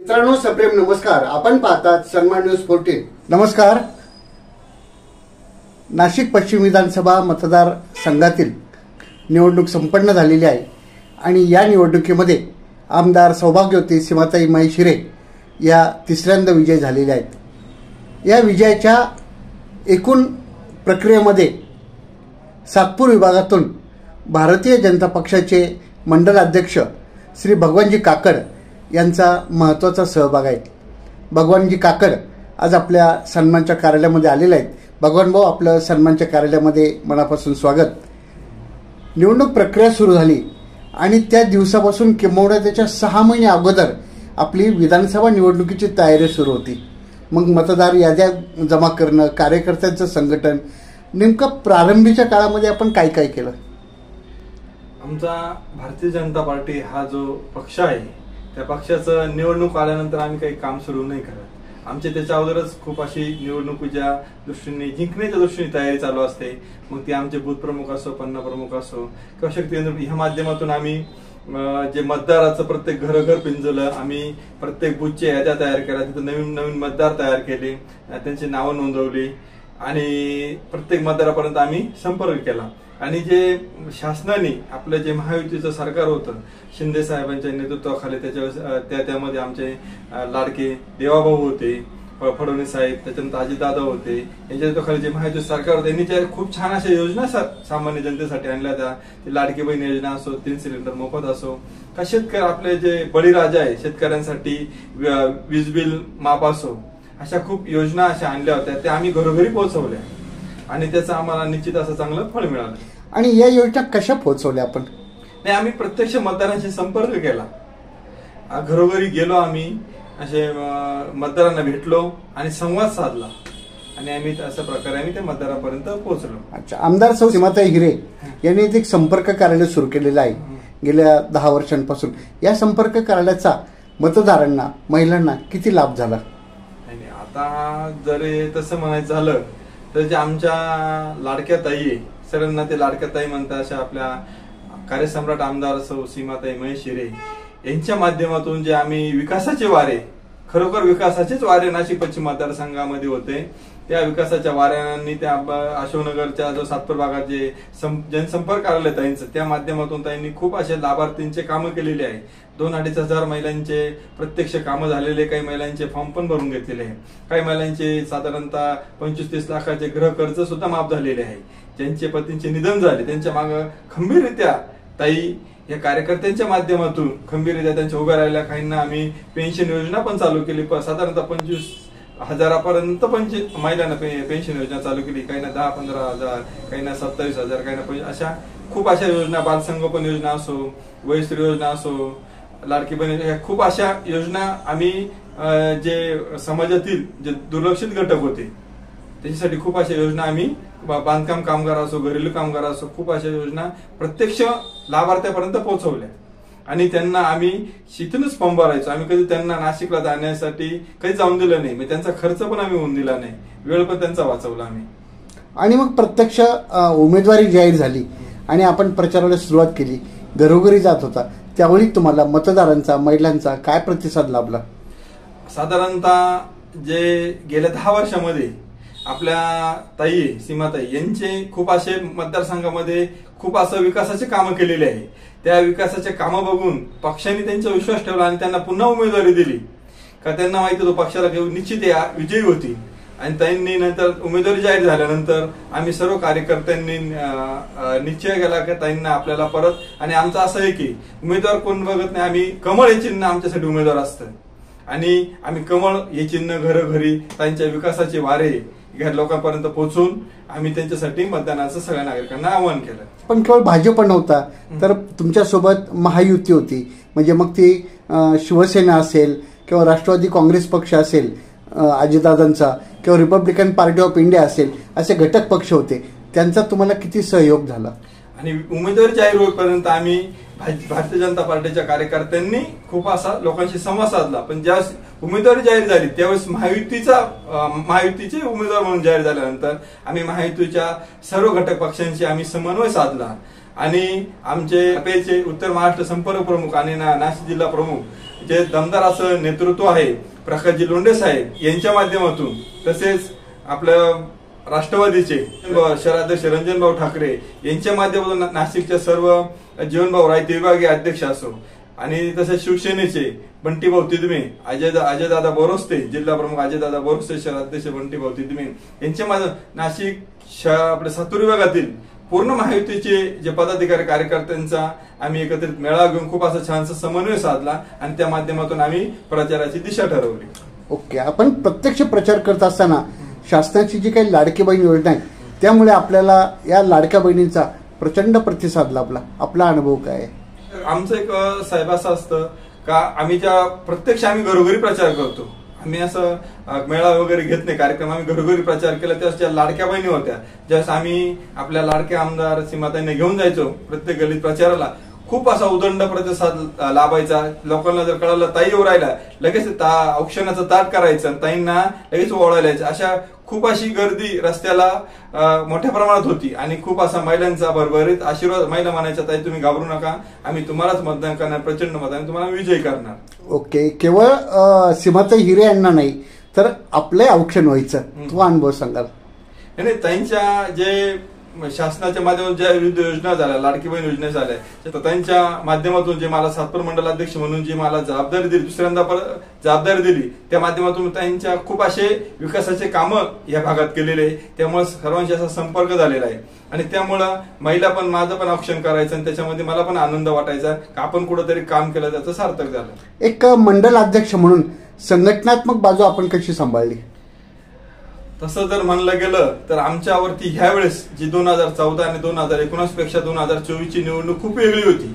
मित्रांनो, सप्रेम नमस्कार. आपण पाहतात सन्मान न्यूज 14. नमस्कार. नाशिक पश्चिम विधानसभा मतदार संघातील निवडणूक संपन्न झालेली आहे आणि या निवडणुकीमध्ये आमदार सौभाग्यवती सीमाताई महेशिरे या तिसऱ्यांदा विजयी झालेल्या आहेत. या विजयाच्या एकूण प्रक्रियेमध्ये सातपूर विभागातून भारतीय जनता पक्षाचे मंडल अध्यक्ष श्री भगवानजी काकड यांचा महत्त्वाचा सहभाग आहे. भगवानजी काकड आज आपल्या सन्मानच्या कार्यालयामध्ये आलेले आहेत. भगवान भाऊ, आपलं सन्मानच्या कार्यालयामध्ये मनापासून स्वागत. निवडणूक प्रक्रिया सुरू झाली आणि त्या दिवसापासून किंबहुना त्याच्या 6 महिने अगोदर आपली विधानसभा निवडणुकीची तयारी सुरू होती. मग मतदार याद्या जमा करणं, कार्यकर्त्यांचं संघटन, नेमकं प्रारंभीच्या काळामध्ये आपण काय काय केलं? आमचा भारतीय जनता पार्टी हा जो पक्ष आहे त्या पक्षाचं निवडणूक आल्यानंतर आम्ही काही काम सुरू नाही करत. आमचे त्याच्या अगोदरच खूप अशी निवडणुकीच्या दृष्टीने, जिंकण्याच्या दृष्टीने तयारी चालू असते. मग ती आमचे बूथ प्रमुख असो, पन्ना प्रमुख असो किंवा शक्ती केंद्र, ह्या माध्यमातून आम्ही जे मतदाराचं प्रत्येक घरोघर पिंजलं, आम्ही प्रत्येक बूथच्या याद्या तयार केल्या, तिथे नवीन नवीन मतदार तयार केले, त्यांची नावं नोंदवली आणि प्रत्येक मतदारापर्यंत आम्ही संपर्क केला. आणि जे शासनाने आपलं जे महायुतीचं सरकार होतं शिंदे साहेबांच्या नेतृत्वाखाली, त्यामध्ये आमचे लाडके देवाभाऊ होते, फडणवीस साहेब, त्याच्यानंतर अजितदादा होते, यांच्या नेतृत्वाखाली जे महायुतीचं सरकार होतं यांनी त्या खूप छान अशा योजना सामान्य जनतेसाठी आणल्या. त्या लाडकी बहीण योजना असो, 3 सिलेंडर मोफत असो, का शेतकरी आपले जे बळीराजा आहे शेतकऱ्यांसाठी वीज बिल माफ असो, अशा खूप योजना अशा आणल्या होत्या. त्या आम्ही घरोघरी पोहोचवल्या आणि त्याचं आम्हाला निश्चित असं चांगलं फळ मिळालं. आणि या योजना कशा पोहोचवल्या आपण? नाही, आम्ही प्रत्यक्ष मतदारांशी संपर्क केला, घरोघरी गेलो, आम्ही असे मतदारांना भेटलो आणि संवाद साधला आणि आम्ही अशा प्रकारे आम्ही त्या मतदारापर्यंत पोहोचलो. अच्छा. आमदार सौ सीमाताई हिरे यांनी एक संपर्क कार्यालय सुरू केलेलं आहे गेल्या 10 वर्षांपासून. या संपर्क कार्यालयाचा मतदारांना, महिलांना किती लाभ झाला? आता जर तसं म्हणायचं झालं तर जे आमच्या लाडक्या ताई आहे, सगळ्यांना ते लाडक्या ताई म्हणतात, अशा आपल्या कार्यसम्राट आमदार सौ सीमाताई महेशिरे यांच्या माध्यमातून जे आम्ही विकासाचे वारे, खरोखर विकासाचेच वारे नाशिक पश्चिम मतदारसंघामध्ये होते, त्या विकासाच्या वाऱ्यांनी त्या अशोकनगरच्या जो सातपूर भागात जे जनसंपर्क कार्यालय ताईंचं, त्या माध्यमातून ताईंनी खूप असे लाभार्थींचे कामं केलेले आहे. 2-2.5 हजार महिलांचे प्रत्यक्ष कामं झालेले, काही महिलांचे फॉर्म पण भरून घेतलेले आहे, काही महिलांचे साधारणतः 25-30 लाखाचे गृह कर्ज सुद्धा माफ झालेले आहे. ज्यांचे पतींचे निधन झाले त्यांच्या मागे खंबीररित्या ताई या कार्यकर्त्यांच्या माध्यमातून खंबीररित्या त्यांच्या उभ्या राहिल्या. काहींना आम्ही पेन्शन योजना पण चालू केली, साधारणतः 25,000पर्यंत महिलांना पेन्शन योजना चालू केली. काहींना 10-15 हजार, काहींना 27,000, काहींना अशा खूप अशा योजना, बालसंगोपन योजना असो, वयश्री योजना असो, लाडकी बहीण, खूप अशा योजना आम्ही जे समाजातील जे दुर्लक्षित घटक होते त्याच्यासाठी खूप अशा योजना आम्ही, बांधकाम कामगार असो, घरेलू कामगार असो, खूप अशा योजना प्रत्यक्ष लाभार्थ्यापर्यंत पोहोचवल्या आणि त्यांना आम्ही तिथूनच फॉर्म भरायचो. आम्ही कधी त्यांना नाशिकला जाण्यासाठी काही जाऊन दिलं नाही, त्यांचा खर्च पण आम्ही होऊन दिला नाही, वेळ पण त्यांचा वाचवला आम्ही. आणि मग प्रत्यक्ष उमेदवारी जाहीर झाली आणि आपण प्रचाराला सुरुवात केली, घरोघरी जात होता, त्यावेळी तुम्हाला मतदारांचा, महिलांचा काय प्रतिसाद लाभला? साधारणतः जे गेल्या 10 वर्षामध्ये आपल्या ताई सीमाताई यांचे खूप असे मतदारसंघामध्ये खूप असं विकासाचे कामं केलेले आहे. त्या विकासाचे कामं बघून पक्षाने त्यांचा विश्वास ठेवला आणि त्यांना पुन्हा उमेदवारी दिली, का त्यांना माहिती होतं पक्षाला निश्चित विजयी होती. आणि ताईंनी नंतर उमेदवारी जाहीर झाल्यानंतर आम्ही सर्व कार्यकर्त्यांनी निश्चय केला की ताईंना आपल्याला परत, आणि आमचं असं आहे की उमेदवार कोण बघत नाही, आम्ही कमळ हे चिन्ह आमच्यासाठी उमेदवार असतं आणि आम्ही कमळ हे चिन्ह घरोघरी त्यांच्या विकासाचे वारे घर लोकांपर्यंत पोहोचून आम्ही त्यांच्यासाठी मतदानाचं सगळ्या नागरिकांना आवाहन केलं. पण केवळ भाजप नव्हता तर तुमच्यासोबत महायुती होती, म्हणजे मग ती शिवसेना असेल किंवा राष्ट्रवादी काँग्रेस पक्ष असेल अजितदादांचा, किंवा रिपब्लिकन पार्टी ऑफ इंडिया असेल, असे घटक पक्ष होते, त्यांचा तुम्हाला किती सहयोग झाला? आणि उमेदवारी जाहीर होईपर्यंत आम्ही भारतीय जनता पार्टीच्या कार्यकर्त्यांनी खूप असा लोकांशी संवाद साधला. पण ज्या उमेदवारी जाहीर झाली त्यावेळेस महायुतीचे उमेदवार म्हणून जाहीर झाल्यानंतर आम्ही महायुतीच्या सर्व घटक पक्षांशी आम्ही समन्वय साधला आणि आमचे पेचे उत्तर महाराष्ट्र संपर्क प्रमुख आणि नाशिक जिल्हा प्रमुख जे दमदार असं नेतृत्व आहे प्रकाशजी लोंढे साहेब यांच्या माध्यमातून, तसेच आपलं राष्ट्रवादीचे शहराध्यक्ष रणजनभाऊ ठाकरे यांच्या माध्यमातून, नाशिकच्या सर्व जीवनभाऊ रायते विभागीय अध्यक्ष असो, आणि तसेच शिवसेनेचे बंटीभाऊ तिदमे, अजयदादा बोरस्ते जिल्हा प्रमुख, अजयदादा बोरस्ते शहराध्यक्ष बंटीभाऊ तिदमे यांच्या माध्यमातून नाशिक आपल्या सातूर विभागातील पूर्ण महायुतीचे जे पदाधिकारी कार्यकर्त्यांचा आम्ही एकत्रित मेळावा घेऊन खूप असा छानसा समन्वय साधला आणि त्या माध्यमातून आम्ही प्रचाराची दिशा ठरवली. ओके, आपण प्रत्यक्ष प्रचार करत असताना शासनाची जी काही लाडकी बहीण योजना आहे त्यामुळे आपल्याला या लाडक्या बहिणींचा प्रचंड प्रतिसाद लाभला. आपला अनुभव काय आहे? आमचं एक साहेब असं असतं का आम्ही प्रत्यक्ष आम्ही घरोघरी प्रचार करतो. आम्ही असं मेळावा वगैरे घेत नाही, कार्यक्रम आम्ही घरोघरी प्रचार केला. त्यावेळेस ज्या लाडक्या बहिणी होत्या, ज्यावेळेस आम्ही आपल्या लाडक्या आमदार सीमाताईंना घेऊन जायचो प्रत्येक गल्लीत प्रचाराला, खूप असा उदंड प्रतिसाद लाभायचा. लोकांना जर कळलं ताई येऊ राहिला, लगेच औक्षणाचं ताट करायचं, ताईंना लगेच ओवाळायला यायचं. अशा खूप अशी गर्दी रस्त्याला मोठ्या प्रमाणात होती आणि खूप असा महिलांचा भरभरीत आशीर्वाद. महिला म्हणायच्या ताई तुम्ही घाबरू नका, आम्ही तुम्हालाच मतदान करणार, प्रचंड मताने तुम्हाला विजयी करणार. ओके, केवळ सीमाताई हिरे यांना नाही तर आपले औक्षण व्हायचं, तो अनुभव सांगाल? नाही, ताईंच्या जे शासनाच्या माध्यमातून ज्या विविध योजना झाल्या, लाडकी बहीण योजना झाल्या, तर त्यांच्या माध्यमातून जे मला सातपूर मंडलाध्यक्ष म्हणून जी मला जबाबदारी दिली, दुसऱ्यांदा जबाबदारी दिली, त्या माध्यमातून त्यांच्या खूप असे विकासाचे कामं या भागात केलेले, त्यामुळे सर्वांशी असा संपर्क झालेला आहे. आणि त्यामुळं महिला पण माझं पण औक्षण करायचं आणि त्याच्यामध्ये मला पण आनंद वाटायचा की आपण कुठंतरी काम केलं, त्याचं सार्थक झालं. एक मंडल अध्यक्ष म्हणून संघटनात्मक बाजू आपण कशी सांभाळली? तसं जर म्हणलं गेलं तर आमच्यावरती ह्यावेळेस जी 2014 आणि 2019 पेक्षा 2024ची निवडणूक खूप वेगळी होती.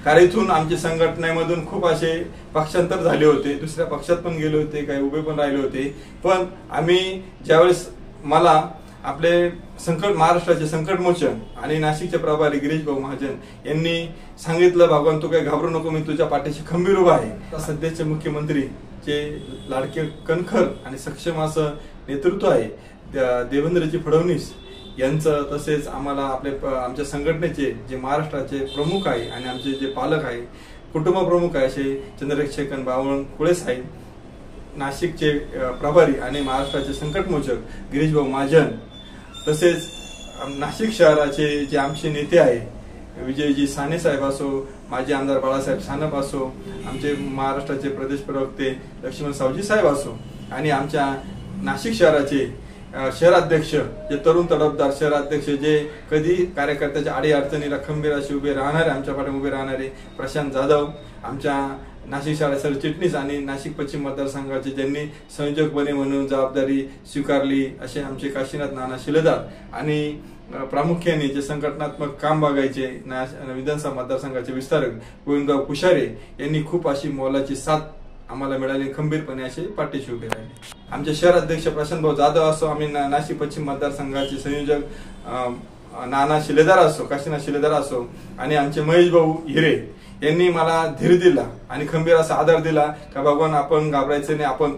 कारण इथून आमच्या संघटनेमधून खूप असे पक्षांतर झाले होते, दुसऱ्या पक्षात पण गेले होते, काही उभे पण राहिले होते. पण आम्ही ज्यावेळेस मला आपले महाराष्ट्राचे संकटमोचन आणि नाशिकचे प्रभारी गिरीश भाऊ महाजन यांनी सांगितलं, भगवान तू काही घाबरू नको, मी तुझ्या पाठीशी खंबीर उभा आहे. सध्याचे मुख्यमंत्री जे लाडके कणखर आणि सक्षम असं नेतृत्व आहे देवेंद्रजी फडणवीस यांचं, तसेच आम्हाला आमच्या संघटनेचे जे महाराष्ट्राचे प्रमुख आहे आणि आमचे जे पालक आहे, कुटुंब प्रमुख आहे असे चंद्रशेखर बावनकुळे साहेब, नाशिकचे प्रभारी आणि महाराष्ट्राचे संकटमोचक गिरीश भाऊ महाजन, तसेच नाशिक शहराचे जे आमचे नेते आहे विजयजी साने साहेब असो, माजी आमदार बाळासाहेब सानप असो, आमचे महाराष्ट्राचे प्रदेश प्रवक्ते लक्ष्मण सावजी साहेब असो, आणि आमच्या नाशिक शहराचे शहराध्यक्ष जे तरुण तडफदार शहराध्यक्ष जे कधी कार्यकर्त्याच्या आडी अडचणीला खंबीर असे उभे राहणारे, आमच्या पाठी उभे राहणारे प्रशांत जाधव, आमच्या नाशिक शहर सरचिटणीस आणि नाशिक पश्चिम मतदारसंघाचे ज्यांनी संयोजकपणे म्हणून जबाबदारी स्वीकारली असे आमचे काशीनाथ नाना शिलेदार, आणि प्रामुख्याने जे संघटनात्मक काम बघायचे विधानसभा मतदारसंघाचे विस्तारक गोविंदराव कुशारे यांनी खूप अशी मोलाची साथ आम्हाला मिळाली, खंबीरपणे असे पाठीशी उभे राहिले. आमचे शहराध्यक्ष प्रशांत भाऊ जाधव असो, आम्ही नाशिक पश्चिम मतदारसंघाचे संयोजक नाना शिलेदार असो, काशीनाथ शिलेदार असो, आणि आमचे महेश भाऊ हिरे यांनी मला धीर दिला आणि खंबीर असा आधार दिला का भगवान आपण घाबरायचं नाही, आपण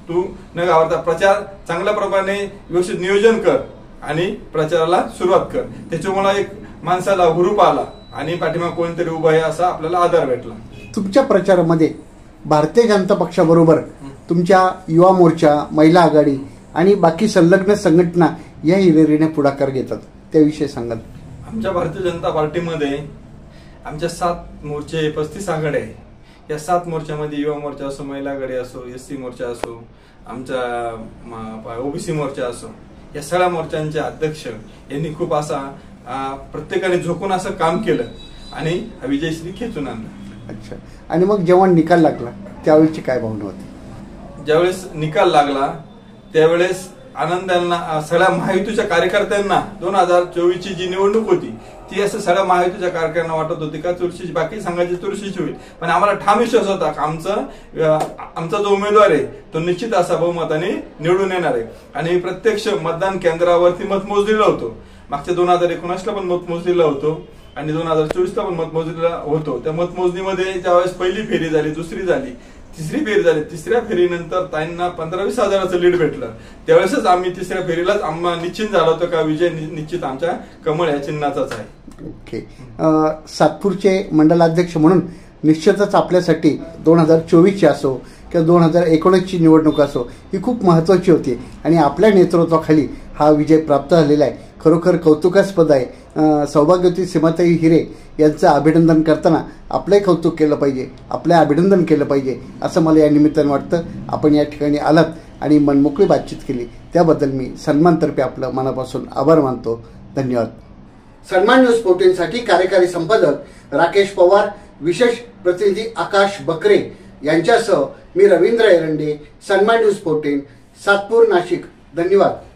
तू न घाबरता प्रचार चांगल्या प्रमाणे व्यवस्थित नियोजन कर आणि प्रचाराला सुरुवात कर. त्याच्यामुळे एक माणसाला हुरूप आला आणि पाठीमागे कोणतरी उभा आहे असा आपल्याला आधार भेटला. तुमच्या प्रचारामध्ये भारतीय जनता पक्षाबरोबर तुमच्या युवा मोर्चा, महिला आघाडी आणि बाकी संलग्न संघटना या हिरिरीने पुढाकार घेतात, त्याविषयी सांगाल? आमच्या भारतीय जनता पार्टीमध्ये आमच्या 7 मोर्चे 35 आघाड्या आहे. या 7 मोर्चामध्ये युवा मोर्चा असो, महिला आघाडी असो, एससी मोर्चा असो, आमचा ओबीसी मोर्चा असो, या सगळ्या मोर्चांचे अध्यक्ष यांनी खूप असा प्रत्येकाने झोकून असं काम केलं आणि विजयश्री खेचून आणला. अच्छा, आणि मग जेव्हा निकाल लागला त्यावेळेची काय भावना होती? ज्यावेळेस निकाल लागला त्यावेळेस आनंदांना सगळ्या महायुतीच्या कार्यकर्त्यांना 2024ची जी निवडणूक होती ती असं सगळ्या महायुतीच्या कार्यकर्त्यांना वाटत होती का चुरशीची, बाकी संघाची चुरशीची होईल, पण आम्हाला ठाम विश्वास होता की आमचा जो उमेदवार आहे तो निश्चित असा बहुमताने निवडून येणार आहे. आणि प्रत्यक्ष मतदान केंद्रावरती मतमोजणीला होतो. मागच्या 2019ला पण मतमोजणीला होतो आणि 2024ला पण मतमोजणीला होतो. त्या मतमोजणीमध्ये ज्यावेळेस पहिली फेरी झाली, दुसरी झाली, तिसरी फेरी झाली, तिसऱ्या फेरीनंतर ताईंना 15-20 हजाराचं लीड भेटलं. त्यावेळेसच आम्ही तिसऱ्या फेरीलाच आम्हाला निश्चित झालं होतं का विजय निश्चित आमच्या कमळ या चिन्हाचाच आहे. ओके, सातपूरचे मंडलाध्यक्ष म्हणून निश्चितच आपल्यासाठी 2024ची असो किंवा 2019ची निवडणूक असो ही खूप महत्त्वाची होती आणि आपल्या नेतृत्वाखाली हा विजय प्राप्त झालेला आहे. खरोखर कौतुकास्पद आहे. सौभाग्यवती सीमाताई हिरे यांचं अभिनंदन करताना आपलंही कौतुक केलं पाहिजे, आपलं अभिनंदन केलं पाहिजे असं मला या निमित्तानं वाटतं. आपण या ठिकाणी आलात आणि मनमोकळी बातचीत केली त्याबद्दल मी सन्मानतर्फे आपलं मनापासून आभार मानतो. धन्यवाद. सन्मान न्यूज 14 साठी कार्यकारी संपादक राकेश पवार, विशेष प्रतिनिधी आकाश बकरे यांच्यासह मी रवींद्र एरंडे, सन्मान न्यूज 14, सातपूर, नाशिक. धन्यवाद.